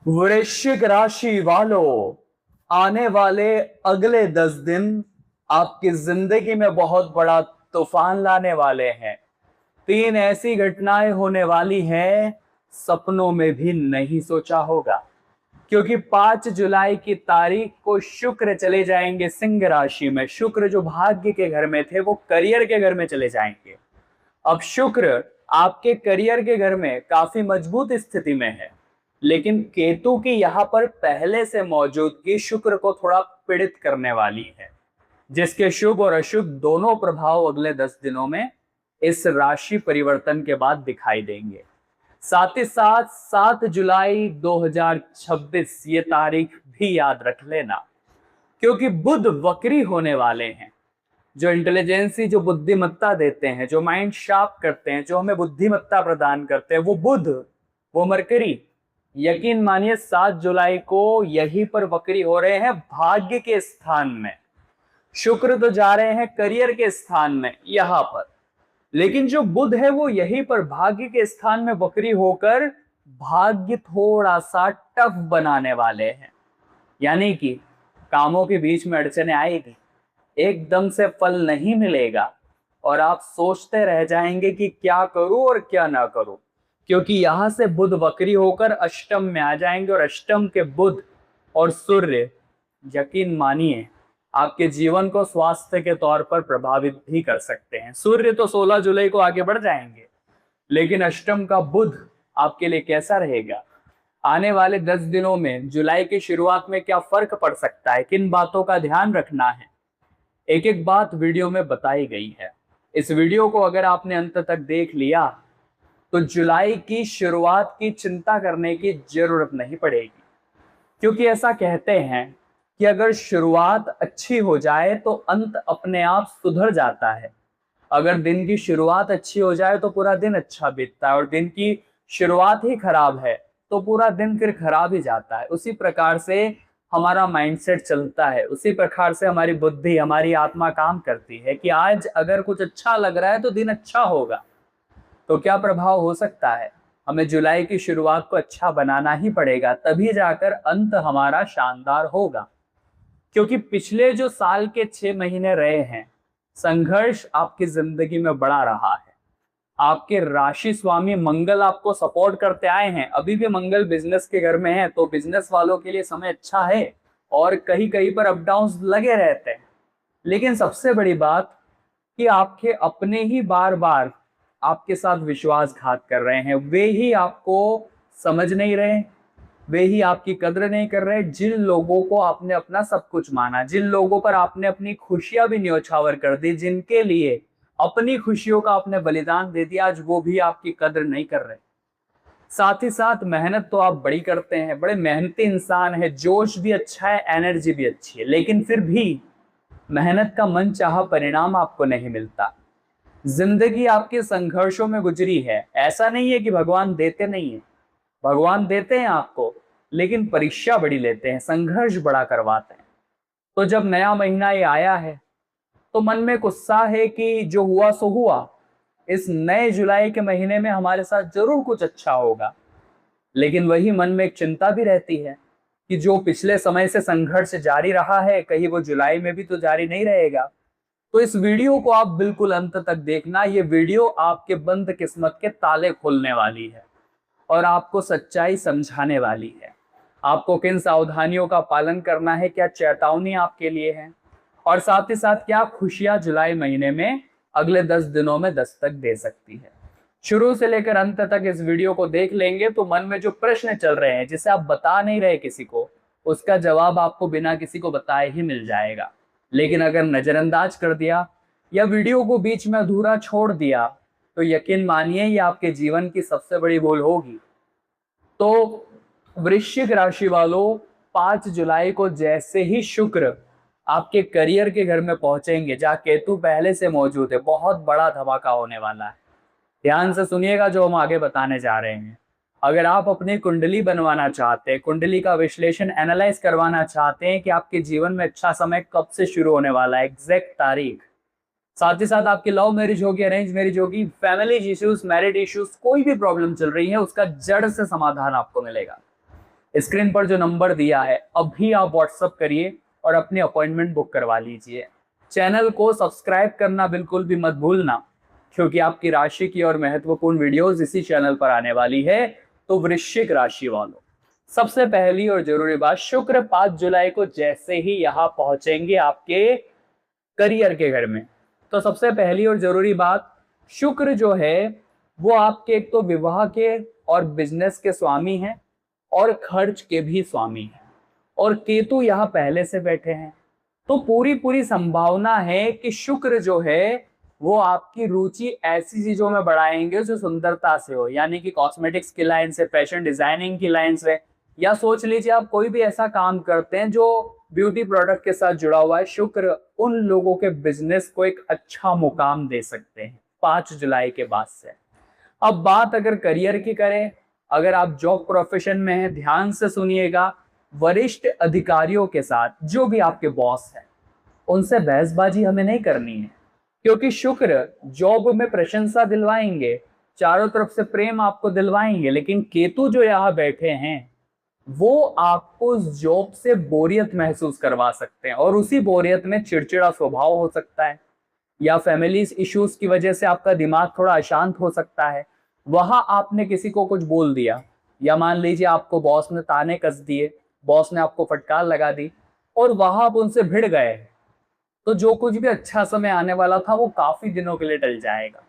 वृश्चिक राशि वालों, आने वाले अगले 10 दिन आपकी जिंदगी में बहुत बड़ा तूफान लाने वाले हैं। 3 ऐसी घटनाएं होने वाली हैं, सपनों में भी नहीं सोचा होगा। क्योंकि 5 जुलाई की तारीख को शुक्र चले जाएंगे सिंह राशि में। शुक्र जो भाग्य के घर में थे वो करियर के घर में चले जाएंगे। अब शुक्र आपके करियर के घर में काफी मजबूत स्थिति में है, लेकिन केतु की यहां पर पहले से मौजूदगी शुक्र को थोड़ा पीड़ित करने वाली है, जिसके शुभ और अशुभ दोनों प्रभाव अगले 10 दिनों में इस राशि परिवर्तन के बाद दिखाई देंगे। साथ ही साथ 7 जुलाई 2026 ये तारीख भी याद रख लेना, क्योंकि बुध वक्री होने वाले हैं। जो इंटेलिजेंसी, जो बुद्धिमत्ता देते हैं, जो माइंड शार्प करते हैं, जो हमें बुद्धिमत्ता प्रदान करते हैं, वो बुध, वो मरकरी, यकीन मानिए 7 जुलाई को यहीं पर वक्री हो रहे हैं भाग्य के स्थान में। शुक्र तो जा रहे हैं करियर के स्थान में यहां पर, लेकिन जो बुध है वो यहीं पर भाग्य के स्थान में वक्री होकर भाग्य थोड़ा सा टफ बनाने वाले हैं। यानी कि कामों के बीच में अड़चने आएगी, एकदम से फल नहीं मिलेगा और आप सोचते रह जाएंगे कि क्या करूं और क्या ना करूं, क्योंकि यहां से बुध वक्री होकर अष्टम में आ जाएंगे और अष्टम के बुध और सूर्य यकीन मानिए आपके जीवन को स्वास्थ्य के तौर पर प्रभावित भी कर सकते हैं। सूर्य तो 16 जुलाई को आगे बढ़ जाएंगे, लेकिन अष्टम का बुध आपके लिए कैसा रहेगा? आने वाले 10 दिनों में जुलाई की शुरुआत में क्या फर्क पड़ सकता है, किन बातों का ध्यान रखना है, एक एक बात वीडियो में बताई गई है। इस वीडियो को अगर आपने अंत तक देख लिया तो जुलाई की शुरुआत की चिंता करने की जरूरत नहीं पड़ेगी, क्योंकि ऐसा कहते हैं कि अगर शुरुआत अच्छी हो जाए तो अंत अपने आप सुधर जाता है। अगर दिन की शुरुआत अच्छी हो जाए तो पूरा दिन अच्छा बीतता है, और दिन की शुरुआत ही खराब है तो पूरा दिन फिर खराब ही जाता है। उसी प्रकार से हमारा माइंडसेट चलता है, उसी प्रकार से हमारी बुद्धि, हमारी आत्मा काम करती है कि आज अगर कुछ अच्छा लग रहा है तो दिन अच्छा होगा। तो क्या प्रभाव हो सकता है? हमें जुलाई की शुरुआत को अच्छा बनाना ही पड़ेगा, तभी जाकर अंत हमारा शानदार होगा। क्योंकि पिछले जो साल के 6 महीने रहे हैं, संघर्ष आपकी जिंदगी में बड़ा रहा है। आपके राशि स्वामी मंगल आपको सपोर्ट करते आए हैं। अभी भी मंगल बिजनेस के घर में है, तो बिजनेस वालों के लिए समय अच्छा है, और कहीं कहीं पर अप डाउन लगे रहते हैं। लेकिन सबसे बड़ी बात कि आपके अपने ही बार बार आपके साथ विश्वासघात कर रहे हैं। वे ही आपको समझ नहीं रहे, वे ही आपकी कद्र नहीं कर रहे। जिन लोगों को आपने अपना सब कुछ माना, जिन लोगों पर आपने अपनी खुशियां भी न्योछावर कर दी, जिनके लिए अपनी खुशियों का आपने बलिदान दे दिया, आज वो भी आपकी कद्र नहीं कर रहे। साथ ही साथ मेहनत तो आप बड़ी करते हैं, बड़े मेहनती इंसान है, जोश भी अच्छा है, एनर्जी भी अच्छी है, लेकिन फिर भी मेहनत का मनचाहा परिणाम आपको नहीं मिलता। जिंदगी आपके संघर्षों में गुजरी है। ऐसा नहीं है कि भगवान देते नहीं है, भगवान देते हैं आपको, लेकिन परीक्षा बड़ी लेते हैं, संघर्ष बड़ा करवाते हैं। तो जब नया महीना ये आया है तो मन में गुस्सा है कि जो हुआ सो हुआ, इस नए जुलाई के महीने में हमारे साथ जरूर कुछ अच्छा होगा। लेकिन वही मन में एक चिंता भी रहती है कि जो पिछले समय से संघर्ष जारी रहा है, कहीं वो जुलाई में भी तो जारी नहीं रहेगा। तो इस वीडियो को आप बिल्कुल अंत तक देखना। ये वीडियो आपके बंद किस्मत के ताले खोलने वाली है और आपको सच्चाई समझाने वाली है। आपको किन सावधानियों का पालन करना है, क्या चेतावनी आपके लिए है, और साथ ही साथ क्या खुशियां जुलाई महीने में अगले 10 दिनों में दस्तक दे सकती है। शुरू से लेकर अंत तक इस वीडियो को देख लेंगे तो मन में जो प्रश्न चल रहे हैं, जिसे आप बता नहीं रहे किसी को, उसका जवाब आपको बिना किसी को बताए ही मिल जाएगा। लेकिन अगर नजरअंदाज कर दिया या वीडियो को बीच में अधूरा छोड़ दिया तो यकीन मानिए ये आपके जीवन की सबसे बड़ी भूल होगी। तो वृश्चिक राशि वालों, 5 जुलाई को जैसे ही शुक्र आपके करियर के घर में पहुंचेंगे, जहां केतु पहले से मौजूद है, बहुत बड़ा धमाका होने वाला है। ध्यान से सुनिएगा जो हम आगे बताने जा रहे हैं। अगर आप अपनी कुंडली बनवाना चाहते हैं, कुंडली का विश्लेषण एनालाइज करवाना चाहते हैं कि आपके जीवन में अच्छा समय कब से शुरू होने वाला है, एग्जैक्ट तारीख, साथ ही साथ आपकी लव मैरिज होगी, अरेंज मैरिज होगी, फैमिली इश्यूज, मैरिड इश्यूज, कोई भी प्रॉब्लम चल रही है, उसका जड़ से समाधान आपको मिलेगा। स्क्रीन पर जो नंबर दिया है अभी आप व्हाट्सअप करिए और अपनी अपॉइंटमेंट बुक करवा लीजिए। चैनल को सब्सक्राइब करना बिल्कुल भी मत भूलना, क्योंकि आपकी राशि की और महत्वपूर्ण वीडियोस इसी चैनल पर आने वाली है। तो वृश्चिक राशि वालों, सबसे पहली और जरूरी बात, शुक्र 5 जुलाई को जैसे ही यहाँ पहुंचेंगे आपके करियर के घर में, तो सबसे पहली और जरूरी बात, शुक्र जो है वो आपके एक तो विवाह के और बिजनेस के स्वामी हैं और खर्च के भी स्वामी हैं, और केतु यहाँ पहले से बैठे हैं। तो पूरी पूरी संभावना है कि शुक्र जो है वो आपकी रुचि ऐसी चीजों में बढ़ाएंगे जो सुंदरता से हो, यानी कि कॉस्मेटिक्स की लाइन से, फैशन डिजाइनिंग की लाइन से, या सोच लीजिए आप कोई भी ऐसा काम करते हैं जो ब्यूटी प्रोडक्ट के साथ जुड़ा हुआ है, शुक्र उन लोगों के बिजनेस को एक अच्छा मुकाम दे सकते हैं 5 जुलाई के बाद से। अब बात अगर करियर की करें, अगर आप जॉब प्रोफेशन में हैं, ध्यान से सुनिएगा, वरिष्ठ अधिकारियों के साथ, जो भी आपके बॉस हैं, उनसे बहसबाजी हमें नहीं करनी है, क्योंकि शुक्र जॉब में प्रशंसा दिलवाएंगे, चारों तरफ से प्रेम आपको दिलवाएंगे, लेकिन केतु जो यहाँ बैठे हैं वो आपको उस जॉब से बोरियत महसूस करवा सकते हैं, और उसी बोरियत में चिड़चिड़ा स्वभाव हो सकता है, या फैमिली इश्यूज की वजह से आपका दिमाग थोड़ा अशांत हो सकता है। वहां आपने किसी को कुछ बोल दिया, या मान लीजिए आपको बॉस ने ताने कस दिए, बॉस ने आपको फटकार लगा दी, और वहां आप उनसे भिड़ गए, तो जो कुछ भी अच्छा समय आने वाला था वो काफी दिनों के लिए टल जाएगा।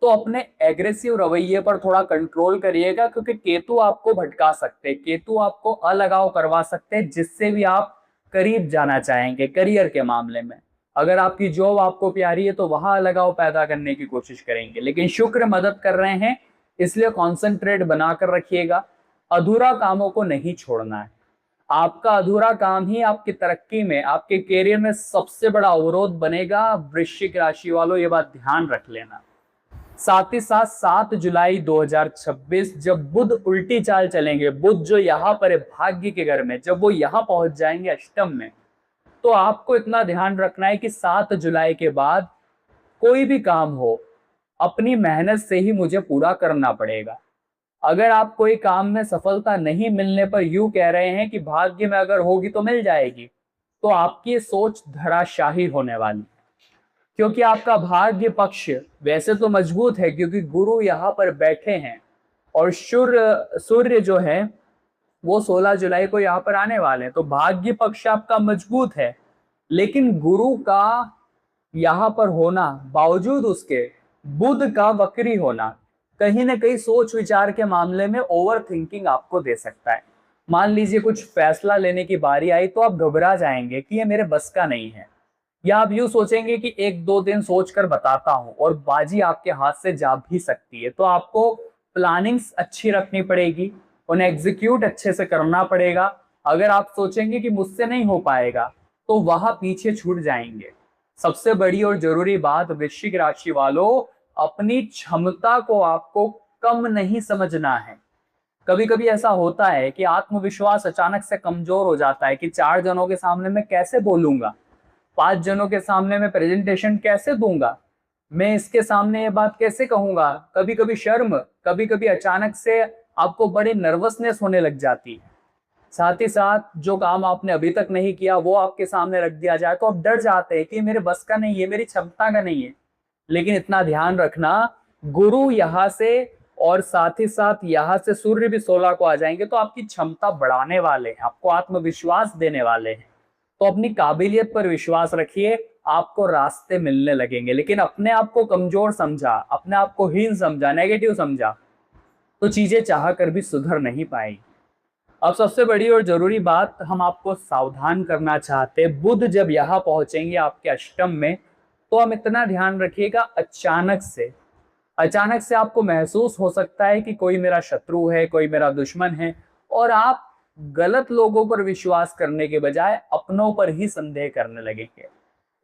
तो अपने एग्रेसिव रवैये पर थोड़ा कंट्रोल करिएगा, क्योंकि केतु आपको भटका सकते हैं, केतु आपको अलगाव करवा सकते हैं, जिससे भी आप करीब जाना चाहेंगे करियर के मामले में। अगर आपकी जॉब आपको प्यारी है तो वहां अलगाव पैदा करने की कोशिश करेंगे, लेकिन शुक्र मदद कर रहे हैं, इसलिए कॉन्सेंट्रेट बनाकर रखिएगा। अधूरा कामों को नहीं छोड़ना है, आपका अधूरा काम ही आपकी तरक्की में, आपके करियर में सबसे बड़ा अवरोध बनेगा। वृश्चिक राशि वालों, ये बात ध्यान रख लेना। साथ ही साथ 7 जुलाई 2026 जब बुध उल्टी चाल चलेंगे, बुध जो यहाँ पर है भाग्य के घर में, जब वो यहाँ पहुंच जाएंगे अष्टम में, तो आपको इतना ध्यान रखना है कि 7 जुलाई के बाद कोई भी काम हो, अपनी मेहनत से ही मुझे पूरा करना पड़ेगा। अगर आप कोई काम में सफलता नहीं मिलने पर यूं कह रहे हैं कि भाग्य में अगर होगी तो मिल जाएगी, तो आपकी सोच धराशाही होने वाली, क्योंकि आपका भाग्य पक्ष वैसे तो मजबूत है, क्योंकि गुरु यहाँ पर बैठे हैं, और सूर्य जो है वो 16 जुलाई को यहाँ पर आने वाले हैं, तो भाग्य पक्ष आपका मजबूत है। लेकिन गुरु का यहाँ पर होना, बावजूद उसके बुध का वक्री होना, कहीं ना कहीं सोच विचार के मामले में ओवर थिंकिंग आपको दे सकता है। मान लीजिए कुछ फैसला लेने की बारी आई तो आप घबरा जाएंगे कि ये मेरे बस का नहीं है, या आप यूं सोचेंगे कि 1-2 दिन सोचकर बताता हूं, और बाजी आपके हाथ से जा भी सकती है। तो आपको प्लानिंग्स अच्छी रखनी पड़ेगी, उन्हें एग्जीक्यूट अच्छे से करना पड़ेगा। अगर आप सोचेंगे कि मुझसे नहीं हो पाएगा तो वहां पीछे छूट जाएंगे। सबसे बड़ी और जरूरी बात वृश्चिक राशि वालों, अपनी क्षमता को आपको कम नहीं समझना है। कभी कभी ऐसा होता है कि आत्मविश्वास अचानक से कमजोर हो जाता है कि 4 जनों के सामने मैं कैसे बोलूंगा, 5 जनों के सामने मैं प्रेजेंटेशन कैसे दूंगा, मैं इसके सामने ये बात कैसे कहूंगा। कभी कभी शर्म, कभी कभी अचानक से आपको बड़ी नर्वसनेस होने लग जाती है। साथ ही साथ जो काम आपने अभी तक नहीं किया वो आपके सामने रख दिया जाए तो आप डर जाते हैं कि मेरे बस का नहीं है, मेरी क्षमता का नहीं है। लेकिन इतना ध्यान रखना, गुरु यहाँ से और साथ ही साथ यहाँ से सूर्य भी 16 को आ जाएंगे, तो आपकी क्षमता बढ़ाने वाले हैं, आपको आत्मविश्वास देने वाले हैं। तो अपनी काबिलियत पर विश्वास रखिए, आपको रास्ते मिलने लगेंगे। लेकिन अपने आप को कमजोर समझा, अपने आप को हीन समझा, नेगेटिव समझा, तो चीजें चाह कर भी सुधर नहीं पाएगी। अब सबसे बड़ी और जरूरी बात हम आपको सावधान करना चाहते हैं, बुध जब यहाँ पहुंचेंगे आपके अष्टम में, तो हम इतना ध्यान रखिएगा, अचानक से आपको महसूस हो सकता है कि कोई मेरा शत्रु है, कोई मेरा दुश्मन है, और आप गलत लोगों पर विश्वास करने के बजाय अपनों पर ही संदेह करने लगेंगे।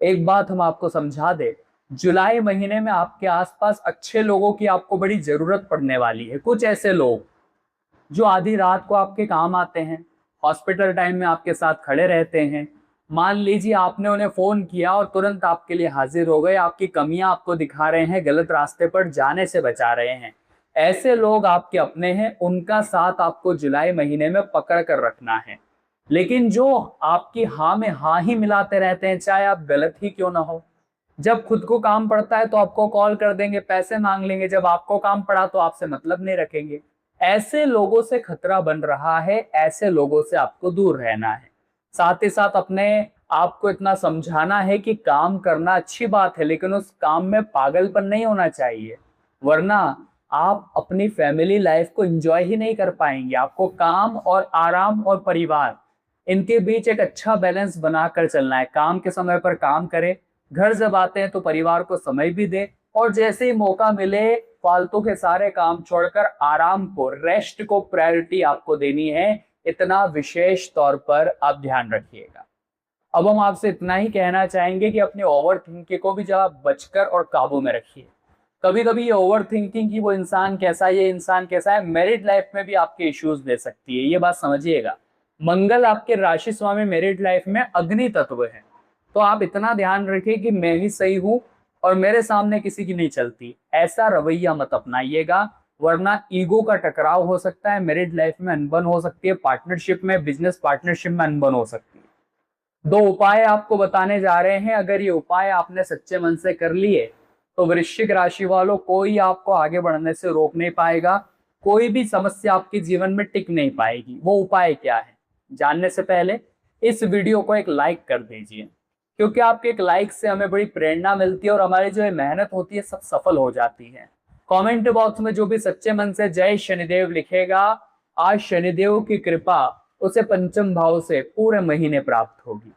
एक बात हम आपको समझा दे, जुलाई महीने में आपके आसपास अच्छे लोगों की आपको बड़ी जरूरत पड़ने वाली है। कुछ ऐसे लोग जो आधी रात को आपके काम आते हैं, हॉस्पिटल टाइम में आपके साथ खड़े रहते हैं। मान लीजिए आपने उन्हें फोन किया और तुरंत आपके लिए हाजिर हो गए, आपकी कमियां आपको दिखा रहे हैं, गलत रास्ते पर जाने से बचा रहे हैं। ऐसे लोग आपके अपने हैं, उनका साथ आपको जुलाई महीने में पकड़ कर रखना है। लेकिन जो आपकी हाँ में हाँ ही मिलाते रहते हैं, चाहे आप गलत ही क्यों ना हो, जब खुद को काम पड़ता है तो आपको कॉल कर देंगे, पैसे मांग लेंगे, जब आपको काम पड़ा तो आपसे मतलब नहीं रखेंगे। ऐसे लोगों से खतरा बन रहा है, ऐसे लोगों से आपको दूर रहना है। साथ ही साथ अपने आपको इतना समझाना है कि काम करना अच्छी बात है, लेकिन उस काम में पागलपन नहीं होना चाहिए, वरना आप अपनी फैमिली लाइफ को एंजॉय ही नहीं कर पाएंगे। आपको काम और आराम और परिवार, इनके बीच एक अच्छा बैलेंस बनाकर चलना है। काम के समय पर काम करें, घर जब आते हैं तो परिवार को समय भी दें, और जैसे ही मौका मिले फालतू के सारे काम छोड़कर आराम को, रेस्ट को प्रायोरिटी आपको देनी है। इतना विशेष तौर पर आप ध्यान रखिएगा। अब हम आपसे इतना ही कहना चाहेंगे कि अपनी ओवर थिंकिंग को भी जरा बचकर और काबू में रखिए। कभी कभी ये ओवर थिंकिंग कि वो इंसान कैसा है, ये इंसान कैसा है, मैरिड लाइफ में भी आपके इश्यूज दे सकती है, ये बात समझिएगा। मंगल आपके राशि स्वामी मैरिड लाइफ में अग्नि तत्व है, तो आप इतना ध्यान रखिए कि मैं ही सही हूं और मेरे सामने किसी की नहीं चलती, ऐसा रवैया मत अपनाइएगा, वरना ईगो का टकराव हो सकता है, मैरिड लाइफ में अनबन हो सकती है, पार्टनरशिप में, बिजनेस पार्टनरशिप में अनबन हो सकती है। 2 उपाय आपको बताने जा रहे हैं, अगर ये उपाय आपने सच्चे मन से कर लिए तो वृश्चिक राशि वालों, कोई आपको आगे बढ़ने से रोक नहीं पाएगा, कोई भी समस्या आपके जीवन में टिक नहीं पाएगी। वो उपाय क्या है, जानने से पहले इस वीडियो को एक लाइक कर दीजिए, क्योंकि आपके एक लाइक से हमें बड़ी प्रेरणा मिलती है और हमारी जो मेहनत होती है सब सफल हो जाती है। कमेंट बॉक्स में जो भी सच्चे मन से जय शनिदेव लिखेगा, आज शनिदेव की कृपा उसे पंचम भाव से पूरे महीने प्राप्त होगी।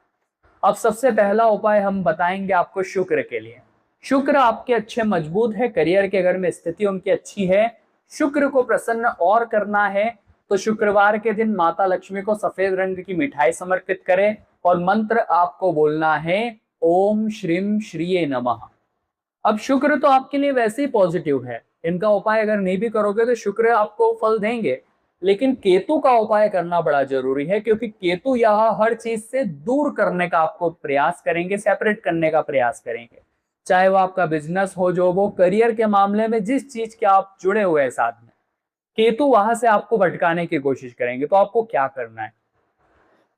अब सबसे पहला उपाय हम बताएंगे आपको शुक्र के लिए। शुक्र आपके अच्छे मजबूत है, करियर के घर में स्थिति उनकी अच्छी है। शुक्र को प्रसन्न और करना है तो शुक्रवार के दिन माता लक्ष्मी को सफेद रंग की मिठाई समर्पित करें और मंत्र आपको बोलना है ओम श्रीम श्रीये नमः। अब शुक्र तो आपके लिए वैसे ही पॉजिटिव है, इनका उपाय अगर नहीं भी करोगे तो शुक्र आपको फल देंगे, लेकिन केतु का उपाय करना बड़ा जरूरी है, क्योंकि केतु यह हर चीज से दूर करने का आपको प्रयास करेंगे, सेपरेट करने का प्रयास करेंगे, चाहे वो आपका बिजनेस हो, जो वो करियर के मामले में जिस चीज के आप जुड़े हुए हैं साथ में, केतु वहां से आपको भटकाने की कोशिश करेंगे। तो आपको क्या करना है,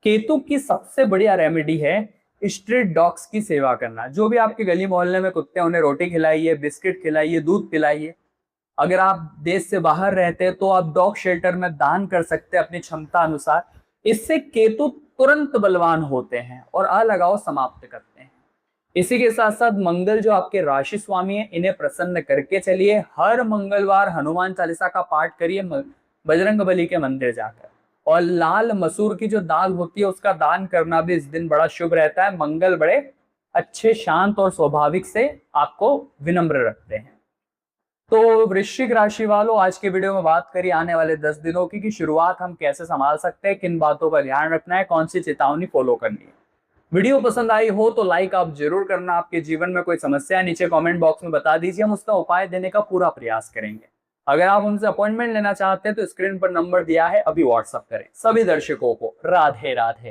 केतु की सबसे बढ़िया रेमेडी है स्ट्रीट डॉग्स की सेवा करना। जो भी आपके गली मोहल्ले में कुत्ते, उन्हें रोटी खिलाइए, बिस्किट खिलाइए, दूध पिलाइए। अगर आप देश से बाहर रहते हैं तो आप डॉग शेल्टर में दान कर सकते हैं अपनी क्षमता अनुसार। इससे केतु तुरंत बलवान होते हैं और अलगाव समाप्त करते हैं। इसी के साथ साथ मंगल जो आपके राशि स्वामी है, इन्हें प्रसन्न करके चलिए। हर मंगलवार हनुमान चालीसा का पाठ करिए बजरंग बली के मंदिर जाकर, और लाल मसूर की जो दाल होती है उसका दान करना भी इस दिन बड़ा शुभ रहता है। मंगल बड़े अच्छे, शांत और स्वाभाविक से आपको विनम्र रखते हैं। तो वृश्चिक राशि वालों, आज के वीडियो में बात करी आने वाले 10 दिनों की कि शुरुआत हम कैसे संभाल सकते हैं, किन बातों का ध्यान रखना है, कौन सी चेतावनी फॉलो करनी है। वीडियो पसंद आई हो तो लाइक आप जरूर करना। आपके जीवन में कोई समस्या है नीचे कमेंट बॉक्स में बता दीजिए, हम उसका उपाय देने का पूरा प्रयास करेंगे। अगर आप हमसे अपॉइंटमेंट लेना चाहते हैं तो स्क्रीन पर नंबर दिया है, अभी व्हाट्सएप करें। सभी दर्शकों को राधे राधे।